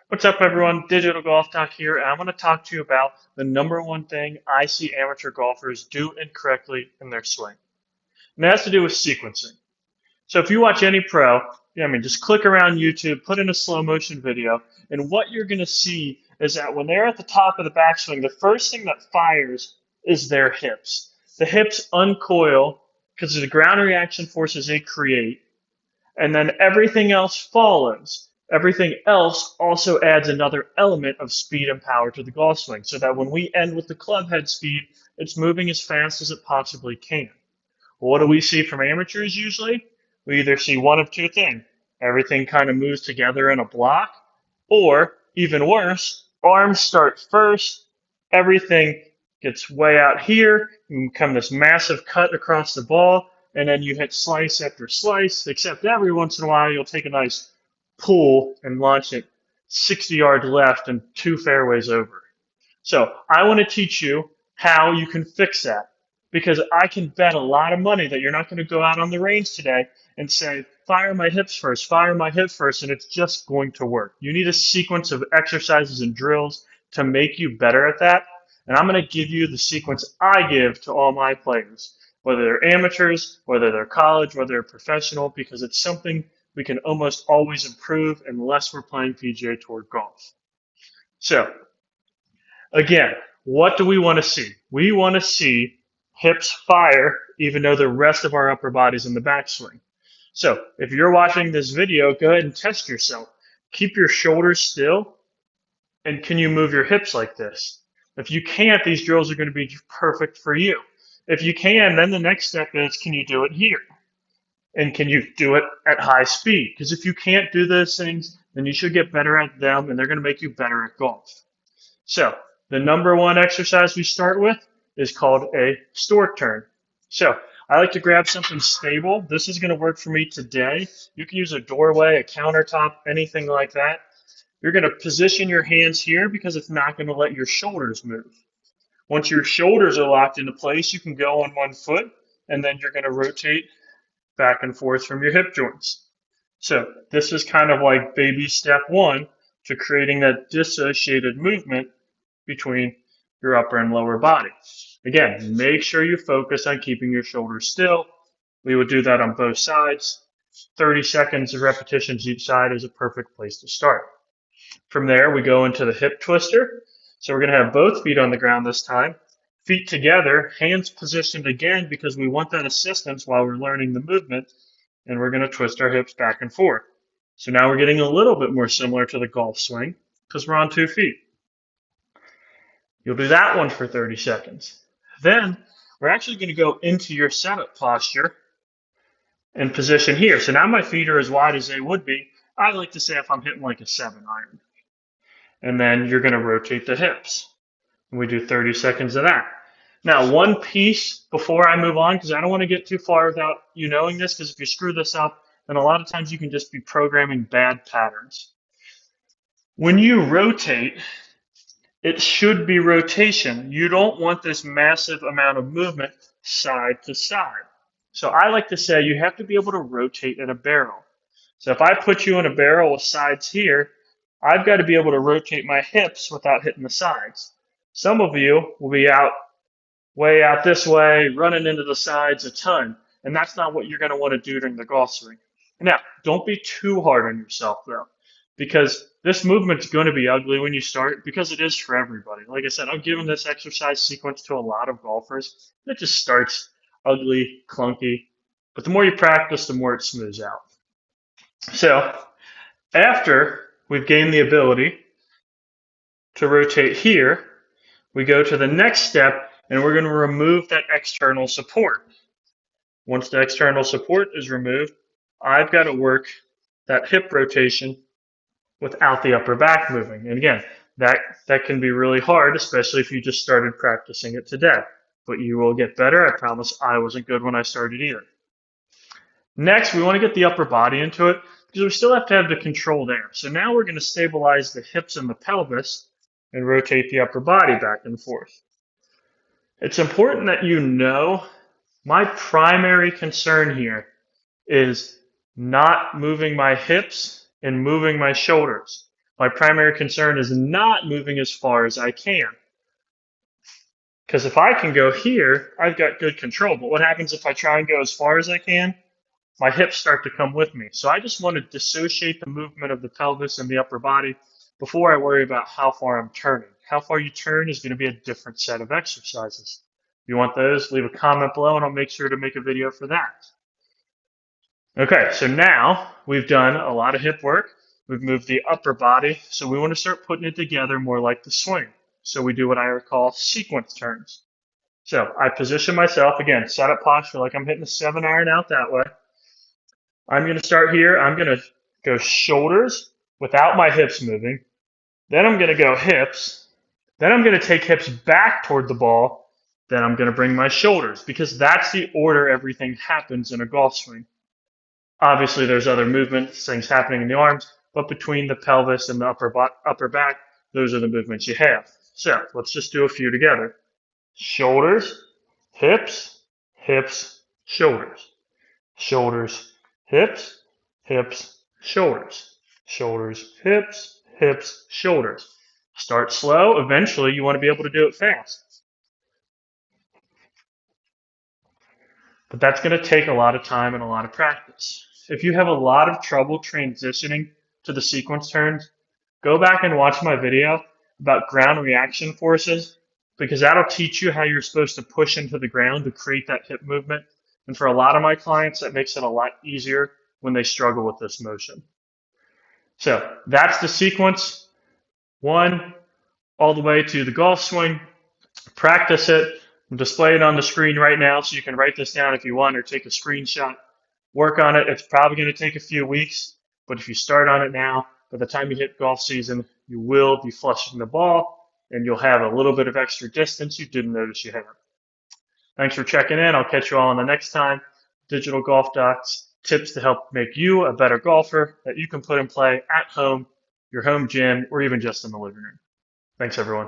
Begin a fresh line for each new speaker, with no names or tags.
What's up, everyone? Digital Golf Talk here, and I want to talk to you about the number one thing I see amateur golfers do incorrectly in their swing. And it has to do with sequencing. So if you watch any pro, just click around YouTube, put in a slow motion video, and what you're going to see is that when they're at the top of the backswing, the first thing that fires is their hips. The hips uncoil because of the ground reaction forces they create, and then everything else follows. Everything else also adds another element of speed and power to the golf swing, so that when we end with the club head speed, it's moving as fast as it possibly can. Well, what do we see from amateurs usually? We either see one of two things. Everything kind of moves together in a block, or even worse, arms start first, everything gets way out here, and become this massive cut across the ball, and then you hit slice after slice, except every once in a while you'll take a nice pull and launch it 60 yards left and two fairways over. So I want to teach you how you can fix that, because I can bet a lot of money that you're not going to go out on the range today and say, fire my hips first, and it's just going to work. You need a sequence of exercises and drills to make you better at that. And I'm going to give you the sequence I give to all my players, whether they're amateurs, whether they're college, whether they're professional, because it's something we can almost always improve unless we're playing PGA Tour golf. So, again, what do we want to see? We want to see hips fire even though the rest of our upper body's in the backswing. So if you're watching this video, go ahead and test yourself. Keep your shoulders still, and can you move your hips like this? If you can't, these drills are going to be perfect for you. If you can, then the next step is, can you do it here? And can you do it at high speed? Because if you can't do those things, then you should get better at them, and they're going to make you better at golf. So the number one exercise we start with is called a stork turn. So I like to grab something stable. This is going to work for me today. You can use a doorway, a countertop, anything like that. You're going to position your hands here because it's not going to let your shoulders move. Once your shoulders are locked into place, you can go on one foot, and then you're going to rotate back and forth from your hip joints. So this is kind of like baby step one to creating that dissociated movement between your upper and lower body. Again, make sure you focus on keeping your shoulders still. We would do that on both sides. 30 seconds of repetitions each side is a perfect place to start. From there, we go into the hip twister. So we're going to have both feet on the ground this time. Feet together, hands positioned again because we want that assistance while we're learning the movement. And we're going to twist our hips back and forth. So now we're getting a little bit more similar to the golf swing because we're on 2 feet. You'll do that one for 30 seconds. Then we're actually going to go into your setup posture and position here. So now my feet are as wide as they would be. I like to say if I'm hitting like a 7-iron. And then you're going to rotate the hips. And we do 30 seconds of that. Now, one piece before I move on, because I don't want to get too far without you knowing this, because if you screw this up, then a lot of times you can just be programming bad patterns. When you rotate, it should be rotation. You don't want this massive amount of movement side to side. So I like to say you have to be able to rotate in a barrel. So if I put you in a barrel with sides here, I've got to be able to rotate my hips without hitting the sides. Some of you will be way out this way, running into the sides a ton, and that's not what you're going to want to do during the golf swing. Now, don't be too hard on yourself, though, because this movement's going to be ugly when you start, because it is for everybody. Like I said, I've given this exercise sequence to a lot of golfers. It just starts ugly, clunky, but the more you practice, the more it smooths out. So after we've gained the ability to rotate here, we go to the next step, and we're going to remove that external support. Once the external support is removed, I've got to work that hip rotation without the upper back moving. And again, that can be really hard, especially if you just started practicing it today. But you will get better. I promise I wasn't good when I started either. Next, we want to get the upper body into it because we still have to have the control there. So now we're going to stabilize the hips and the pelvis and rotate the upper body back and forth. It's important that you know my primary concern here is not moving my hips and moving my shoulders. My primary concern is not moving as far as I can. Because if I can go here, I've got good control. But what happens if I try and go as far as I can? My hips start to come with me. So I just want to dissociate the movement of the pelvis and the upper body before I worry about how far I'm turning. How far you turn is going to be a different set of exercises. If you want those, leave a comment below and I'll make sure to make a video for that. Okay, so now we've done a lot of hip work. We've moved the upper body, so we want to start putting it together more like the swing. So we do what I call sequence turns. So I position myself, again, set up posture like I'm hitting a 7-iron out that way. I'm going to start here. I'm going to go shoulders without my hips moving. Then I'm going to go hips. Then I'm going to take hips back toward the ball. Then I'm going to bring my shoulders because that's the order everything happens in a golf swing. Obviously, there's other movements, things happening in the arms, but between the pelvis and the upper back, those are the movements you have. So let's just do a few together. Shoulders, hips, hips, shoulders. Shoulders, hips, hips, shoulders. Shoulders, hips, hips, shoulders. Start slow. Eventually, you want to be able to do it fast. But that's going to take a lot of time and a lot of practice. If you have a lot of trouble transitioning to the sequence turns, go back and watch my video about ground reaction forces because that'll teach you how you're supposed to push into the ground to create that hip movement. And for a lot of my clients, that makes it a lot easier when they struggle with this motion. So that's the sequence, 1 all the way to the golf swing. Practice it. I'm displaying it on the screen right now, so you can write this down if you want or take a screenshot. Work on it. It's probably going to take a few weeks, but if you start on it now, by the time you hit golf season, you will be flushing the ball, and you'll have a little bit of extra distance you didn't notice you had. Thanks for checking in. I'll catch you all on the next time. Digital Golf Docs, tips to help make you a better golfer that you can put in play at home, your home gym, or even just in the living room. Thanks, everyone.